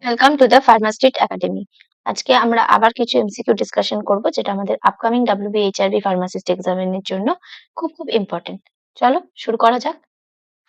Welcome to the Pharmastreet academy. আজকে আমরা আবার কিছু এমসিকিউ ডিসকাশন করব, যেটা আমাদের আপকামিং ডাব্লিউবিএইচআরবি ফার্মাসিস্ট এক্সামিনের জন্য খুব ইম্পর্টেন্ট। চলো শুরু করা যাক।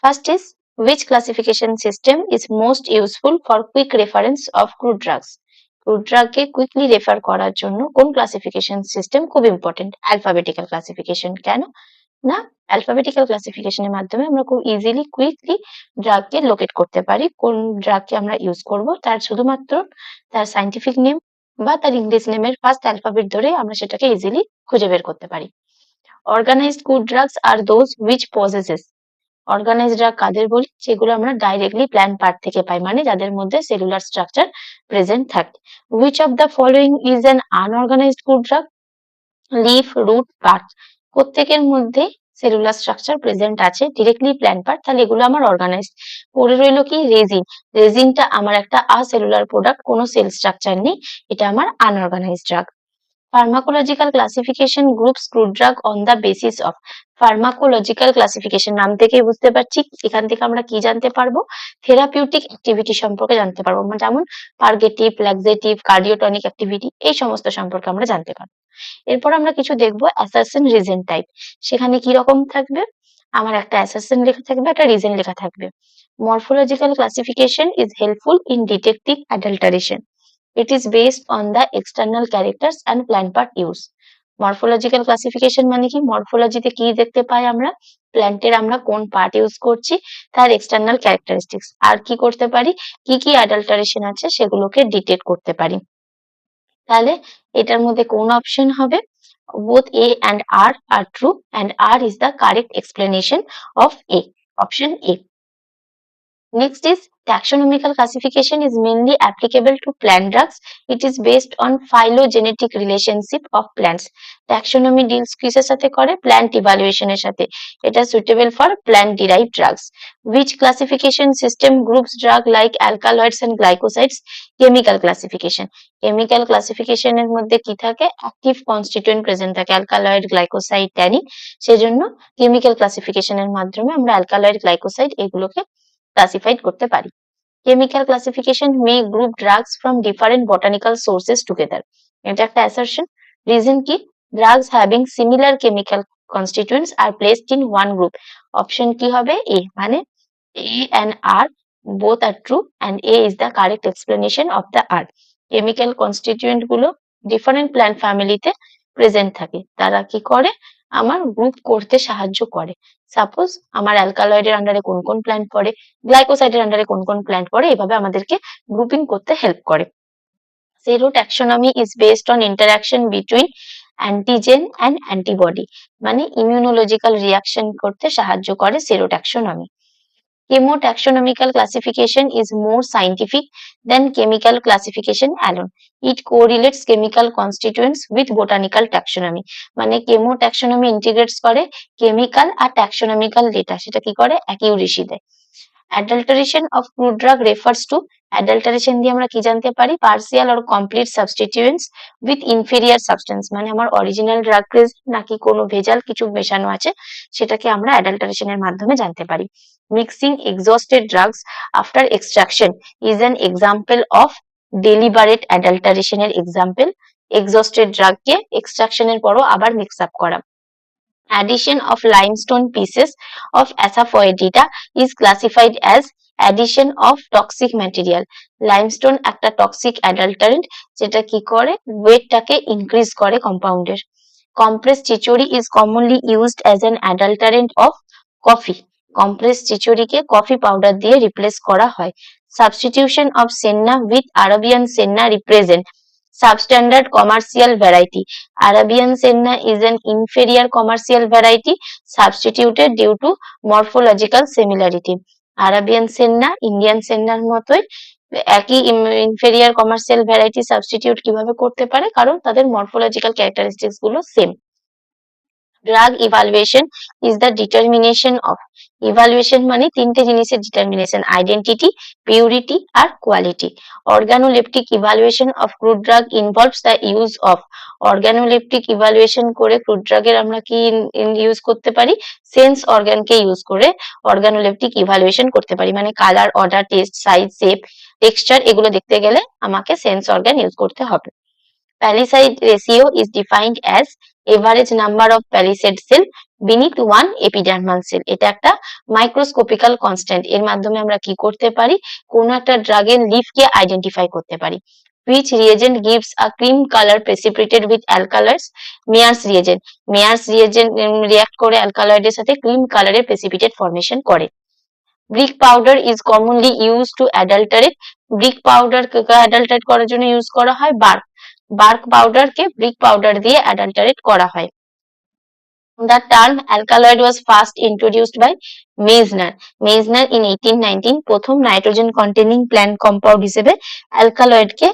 First is, which classification system is most useful for quick reference of crude drugs? Crude ড্রাগকে কুইকলি রেফার করার জন্য কোন ক্লাসিফিকেশন সিস্টেম খুব ইম্পর্টেন্ট? Alphabetical classification. কেন না? অ্যালফাবেটিক্যাল ক্লাসিফিকেশনের মাধ্যমে আমরা খুব ইজিলি কুইকলি ড্রাগকে লোকেট করতে পারি। কোন ড্রাগকে আমরা ইউজ করব তার শুধুমাত্র তার সায়েন্টিফিক নেম বা তার ইংলিশ নেমের ফার্স্ট অ্যালফাবেট ধরে আমরা সেটাকে ইজিলি খুঁজে বের করতে পারি। Organized good drugs are those which possess. Organized drug কাদের বলি? যেগুলো আমরা ডাইরেক্টলি প্ল্যান্ট পার্ট থেকে পাই, মানে যাদের মধ্যে সেলুলার স্ট্রাকচার প্রেজেন্ট থাকে। Which of the following is an unorganised good drug? Leaf, root, part প্রত্যেকের মধ্যে সেলুলার স্ট্রাকচার প্রেজেন্ট আছে, ডিরেক্টলি প্ল্যান্ট পার্ট, তাহলে এগুলো আমার অর্গানাইজড। পড়ে রইলো কি? রেজিন। রেজিনটা আমার একটা সেলুলার প্রোডাক্ট, কোনো সেল স্ট্রাকচার নেই, এটা আমার unorganised drug. Pharmacological classification groups crude drug on the basis of. Pharmacological classification নাম থেকে বুঝতে পারছি এখান থেকে আমরা কি জানতে পারবো? থেরাপিউটিক অ্যাক্টিভিটি সম্পর্কে জানতে পারবো, যেমন পার্গেটিভ, ল্যাক্সেটিভ, কার্ডিওটনিক অ্যাক্টিভিটি, এই সমস্ত সম্পর্কে আমরা জানতে পারবো। এরপর আমরা কিছু দেখবো অ্যাসারশন রিজন টাইপ। সেখানে কি রকম থাকবে? আমার একটা অ্যাসারশন লেখা থাকবে, একটা রিজন লেখা থাকবে। Morphological classification is helpful in detecting adulteration. It is based on the external characters and plant part use. Morphological classification মানে কি? মরফোলজিতে কি দেখতে পাই আমরা? প্ল্যান্টের আমরা কোন পার্ট ইউজ করছি, তার এক্সটার্নাল ক্যারেক্টারিস্টিক্স, আর কি করতে পারি, কি অ্যাডাল্টারেশন আছে সেগুলোকে ডিটেক্ট করতে পারি। তাহলে এটার মধ্যে কোন অপশন হবে? both A and R are true and R is the correct explanation of A. Option A. Next is taxonomical classification is mainly applicable to plant drugs. It is based on phylogenetic relationship of plants. Taxonomy deals কিসের সাথে করে? Plant evaluation এর সাথে। এটা suitable for plant derived drugs. Which classification system groups drug like alkaloids and glycosides? Chemical classification. Chemical classification এর মধ্যে কি থাকে? Active constituent present থাকে, alkaloid, glycoside, tannin। সেজন্য chemical classification এর মাধ্যমে আমরা alkaloid, glycoside এগুলোকে ক্লাসিফাইড করতে পারি। Chemical classification May group drugs from different botanical sources together. এটা একটা অ্যাসারশন। রিজন কি? Drugs having similar chemical constituents R placed in one group. Option কি হবে? এ, মানে এ and R both are true and A is the correct explanation of the R. Chemical constituent গুলো different plant ফ্যামিলিতে present থাকে, তারা কি করে? আমার গ্রুপ করতে সাহায্য করে। সাপোজ আমার অ্যালকালয়েডের আন্ডারে কোন কোন প্ল্যান্ট পড়ে, গ্লাইকোসাইডের আন্ডারে কোন কোন প্ল্যান্ট পড়ে, এভাবে আমাদেরকে গ্রুপিং করতে হেল্প করে। Serotaxonomy is based on interaction between antigen and antibody, মানে ইমিউনোলজিক্যাল রিয়াকশন করতে সাহায্য করে সেরোট্যাক্সোনমি। Chemotaxonomical classification is more scientific than chemical classification alone. It correlates chemical constituents with botanical taxonomy. মানে chemotaxonomy integrates করে chemical আর taxonomical data, সেটা কি করে? accuracy দেয়। Adulteration of crude drug refers to, adulteration দিয়ে আমরা কি জানতে পারি? partial or complete substituents with inferior substance, মানে আমার অরিজিনাল ড্রাগ প্রেজেন্ট নাকি কোনো ভেজাল কিছু মেশানো আছে, সেটাকে আমরা adulteration এর মাধ্যমে জানতে পারি। Mixing exhausted drugs after extraction is an example of deliberate adulteration এর example. exhausted drug কে extraction এর পরও আবার mix up করা। Addition of limestone pieces of asafoetida is classified as addition of toxic material. Limestone একটা toxic adulterant, যেটা কি করে? ওয়েটটাকে increase করে কম্পাউন্ডের। Compressed chichori is commonly used as an adulterant of coffee. Compressed চিচড়িকে কফি পাউডার দিয়ে replace করা হয়। Substitution of senna with Arabian senna represent substandard commercial variety. Arabian senna is an inferior commercial variety substituted due to morphological similarity. Arabian senna Indian sennaর মতোই একই inferior commercial variety substitute কিভাবে করতে পারে? কারণ তাদের morphological characteristics গুলো same. Drug evaluation is the determination of, evaluation মানে তিনটে জিনিসের ডিটারমিনেশন, আইডেন্টিটি, পিউরিটি আর quality. Organoleptic evaluation of crude drug involves the use of, organoleptic evaluation করে ক্রুড ড্রাগের আমরা কি ইউজ করতে পারি, সেন্স অর্গানকে ইউজ করে অর্গানোলেপটিক ইভালুয়েশন করতে পারি। মানে colour, order, test, size, shape, texture এগুলো দেখতে গেলে আমাকে সেন্স অর্গান ইউজ করতে হবে। Palisade ratio is defined as average number of palisade cell beneath one epidermal cell. এটা একটা মাইক্রোস্কোপিক্যাল কনস্ট্যান্ট। এর মাধ্যমে আমরা কি করতে পারি, কোন একটা ড্রাগের লিফকে আইডেন্টিফাই করতে পারি। Which reagent gives a cream color precipitated with alkaloids? Mayer's reagent. Mayer's reagent react করে অ্যালকালয়েডের সাথে ক্রিম কালারের প্রেসিপিটেট ফর্মেশন করে। Brick powder is commonly use to adulterate. Brick powder adulterate করার জন্য ইউজ করা হয় বার্ক। বার্ক পাউডারকে ব্রিক পাউডার দিয়ে অ্যাডাল্টারেট করা হয়। The term alkaloid was first introduced by Meissner. Meissner in 1819 প্রথম নাইট্রোজেন কন্টেনিং প্ল্যান্ট কম্পাউন্ড হিসেবে অ্যালকালয়েডকে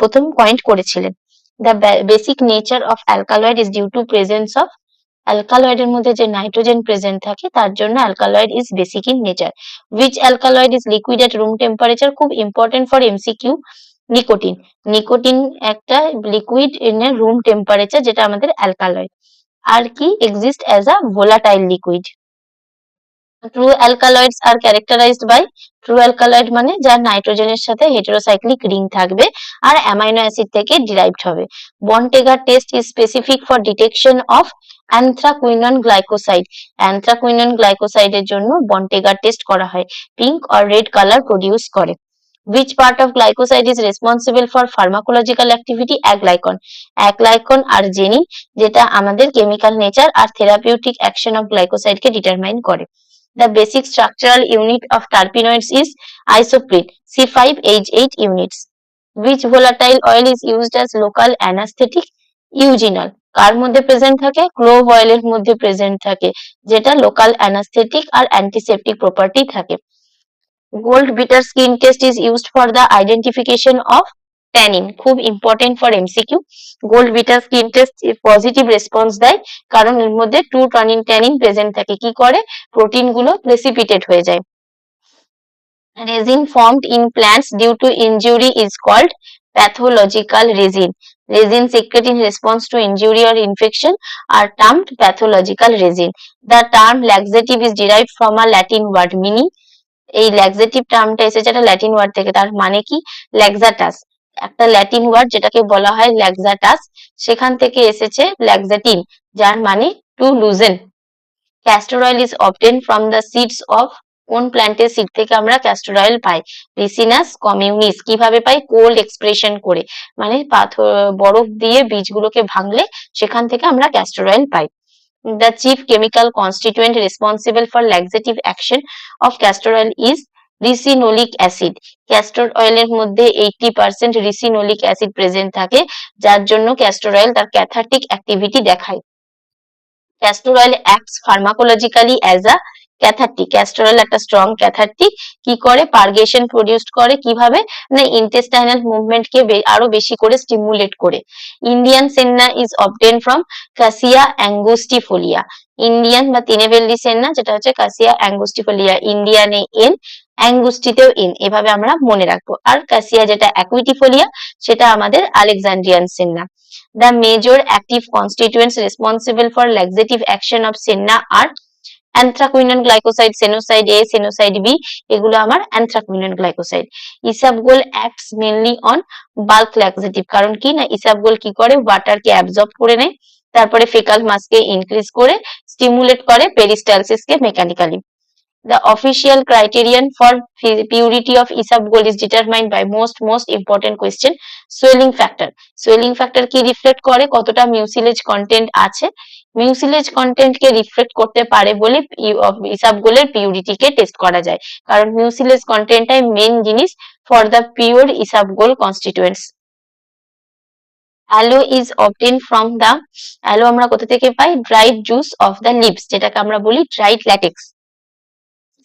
প্রথম কয়েন্ট করেছিলেন। The basic nature of alkaloid is due to presence of, অ্যালকালয়েডের মধ্যে যে নাইট্রোজেন প্রেজেন্ট থাকে তার জন্য alkaloid is basic in nature. Which alkaloid is liquid at room temperature, খুব important for MCQ. Nicotine. Nicotine একটা liquid in a room temperature, যেটা আমাদের alkaloid. আর কি exist as a volatile liquid. True alkaloids are characterized by, true alkaloid মানে যার নাইট্রোজেনের সাথে হেটেরোসাইক্লিক রিং থাকবে আর অ্যামাইনো অ্যাসিড থেকে ডিরাইভড হবে। Borntrager test is specific for detection of anthraquinone glycoside. Anthraquinone গ্লাইকোসাইডের জন্য বন্টেগার টেস্ট করা হয়, pink or red colour produce করে। Which part of glycoside is responsible for pharmacological activity? Aglycon. Aglycon আর জেনিন, যেটা আমাদের কেমিক্যাল নেচার আর থেরাপিউটিক অ্যাকশন অফ গ্লাইকোসাইড কে ডিটারমাইন করে। The basic structural unit of terpenoids is isoprene, C5H8 units. Which volatile oil is used as local anesthetic? Eugenol. কার মধ্যে present থাকে? Clove অয়েলের মধ্যে প্রেজেন্ট থাকে, যেটা লোকাল অ্যানাস্থেটিক আর অ্যান্টিসেপটিক প্রপার্টি থাকে। Gold beater skin test is used for the identification of tannin, খুব important for MCQ. Gold beater skin test positive response দেয়, কারণ এর মধ্যে টু ট্যানিন প্রেজেন্ট থাকে। কি করে? প্রোটিন গুলো প্রেসিপিটেট হয়ে যায়। Resin formed in plants due to injury is called pathological resin. Resin secreted in response to injury or infection are termed pathological resin. The term laxative is derived from a Latin word meaning, এই laxative টার্মটা এসেছে একটা Latin word থেকে, তার মানে কি? ল্যাক্সাটাস, একটা Latin word যেটাকে বলা হয় ল্যাক্সাটাস, সেখান থেকে এসেছে ল্যাক্সাটিন, যার মানে to loosen. Castor oil is obtain from the seeds of, কোন প্ল্যান্টের সিড থেকে আমরা ক্যাস্টর অয়েল পাই? রিসিনাস কমিউনিস। কিভাবে পাই? কোল্ড এক্সপ্রেশন করে, মানে বরফ দিয়ে বীজগুলোকে ভাঙলে সেখান থেকে আমরা castor oil pi. The chief chemical constituent responsible for laxative action of castor oil is ricinoleic acid. Castor অয়েলের মধ্যে 80% রিসিনোলিক অ্যাসিড প্রেজেন্ট থাকে, যার জন্য ক্যাস্টর অয়েল তার ক্যাথারটিক অ্যাক্টিভিটি দেখায়। Castor oil acts pharmacologically as a cathartic. Castor oil একটা strong cathartic. কি করে? পারগেশন প্রডিউস করে। কিভাবে? না ইন্টেস্টাইনাল মুভমেন্টকে আরো বেশি করে স্টিমুলেট করে। Indian senna is obtain from Cassia angustifolia. Indian বা তিনেভেল্লি সেন্না, যেটা হচ্ছে কাসিয়া অ্যাঙ্গুস্টিফোলিয়া, ইন্ডিয়ানে এন, অ্যাঙ্গুস্টিতেও এন, এভাবে আমরা মনে রাখবো। আর কাসিয়া যেটা অ্যাকুইটিফোলিয়া, সেটা আমাদের আলেকজান্ড্রিয়ান senna. The major active constituents responsible for laxative action of senna are anthraquinone glycoside, সেনোসাইড A, সেনোসাইড B, এগুলো আমার anthraquinone glycoside. ইসাবগোল acts mainly on bulk laxative, কারণ কি না ইসাবগোল কি করে? ওয়াটারকে অ্যাবজর্ব করে নেয়, তারপরে ফেকাল মাসকে ইনক্রিজ করে স্টিমুলেট করে পেরিস্টালসিসকে mechanically. The official criterion for purity of isabgol is determined by most important question, swelling factor. Swelling factor কি রিফ্লেক্ট করে? কতটা মিউসিলেজ কন্টেন্ট আছে। মিউসিলেজ কন্টেন্ট কে রিফ্লেক্ট করতে পারে বলে ইসাবগোলের পিউরিটিকে টেস্ট করা যায়, কারণ মিউসিলেজ কন্টেন্টটাই মেন জিনিস for the pure isabgol constituents. Aloe is obtain from the, aloe আমরা কোথা থেকে পাই? Dried juice of the leaves, যেটাকে আমরা বলি dried latex.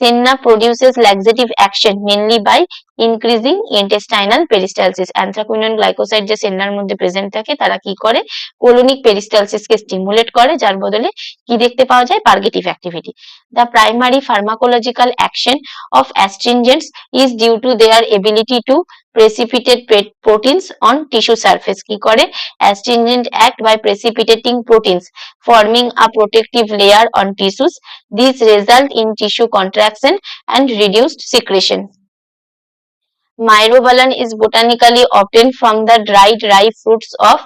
Senna produces laxative action mainly by increasing intestinal peristalsis. Anthraquinone glycoside যে সেন্নার মধ্যে প্রেজেন্ট থাকে তারা কি করে কোলোনিক পেরিস্টালসিসকে স্টিমুলেট করে, যার বদলে কি দেখতে পাওয়া যায় পার্গেটিভ activity. The primary pharmacological action of astringents is due to their ability to precipitate proteins on tissue surface. কি করে astringent act by precipitating proteins forming a protective layer on tissues. This result in tissue contraction and reduced secretion. Myrobalan is botanically obtained from the dried ripe fruits of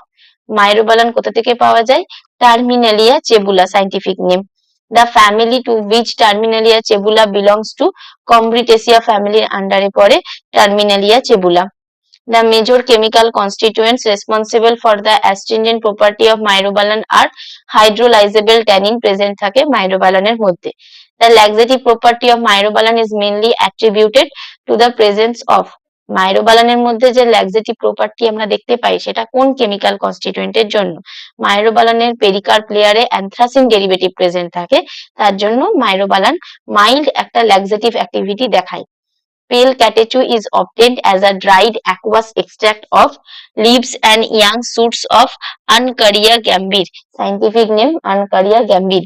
myrobalan কোথা থেকে পাওয়া যায় Terminalia cebula scientific name. The family to which Terminalia cebula belongs to Combretaceae family under পড়ে Terminalia cebula. The major chemical constituents responsible for the astringent property of myrobalan are hydrolyzable tannin present থাকে myrobalan মধ্যে. The laxative property of myrobalan is mainly attributed to the presence of মাইরোবালানের মধ্যে যে laxative property আমরা দেখতে পাই সেটা কোন chemical কনস্টিটিউয়েন্টের জন্য মাইরোবালানের পেরিকার্প লেয়ারে অ্যানথ্রাসিন ডেরিভেটিভ প্রেজেন্ট থাকে, তার জন্য মাইরোবালান মাইল্ড একটা ল্যাক্সেটিভ অ্যাক্টিভিটি দেখায়। Pale catechu is obtained as a dried aqueous extract of leaves and young shoots of Uncaria gambir. Scientific name Uncaria gambir.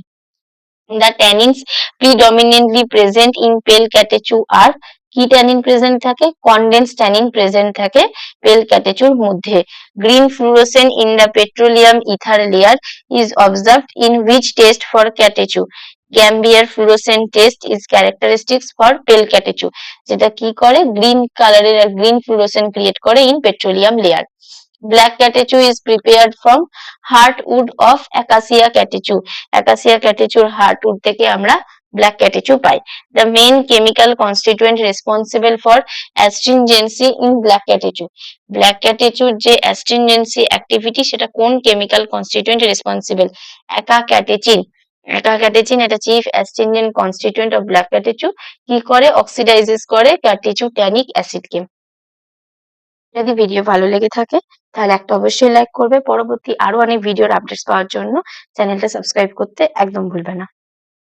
The tannins predominantly present in pale catechu are কি tannin present থাকে condense tannin present থাকে pale ক্যাটেচুর মধ্যে green fluorescent in the petroleum ether layer is observed in which test for catechu gambier fluorescent test is characteristics for pale catechu যেটা কি করে green কালারের green fluorescent create করে in petroleum layer Black catechu is prepared from heartwood of Acacia catechu. Acacia catechu heartwood থেকে আমরা black catechu pi. The main chemical constituent responsible for astringency in black catechu. Black catechu যে astringency activity সেটা কোন chemical constituent responsible? Acacatechin. Acacatechin এটা chief astringent constituent of black catechu কি করে oxidizes করে catechu tannic acid কে। যদি video ভালো লেগে থাকে তাহলে একটা অবশ্যই লাইক করবে, পরবর্তী আরো অনেক ভিডিওর আপডেটস পাওয়ার জন্য চ্যানেলটা সাবস্ক্রাইব করতে একদম ভুলবে না।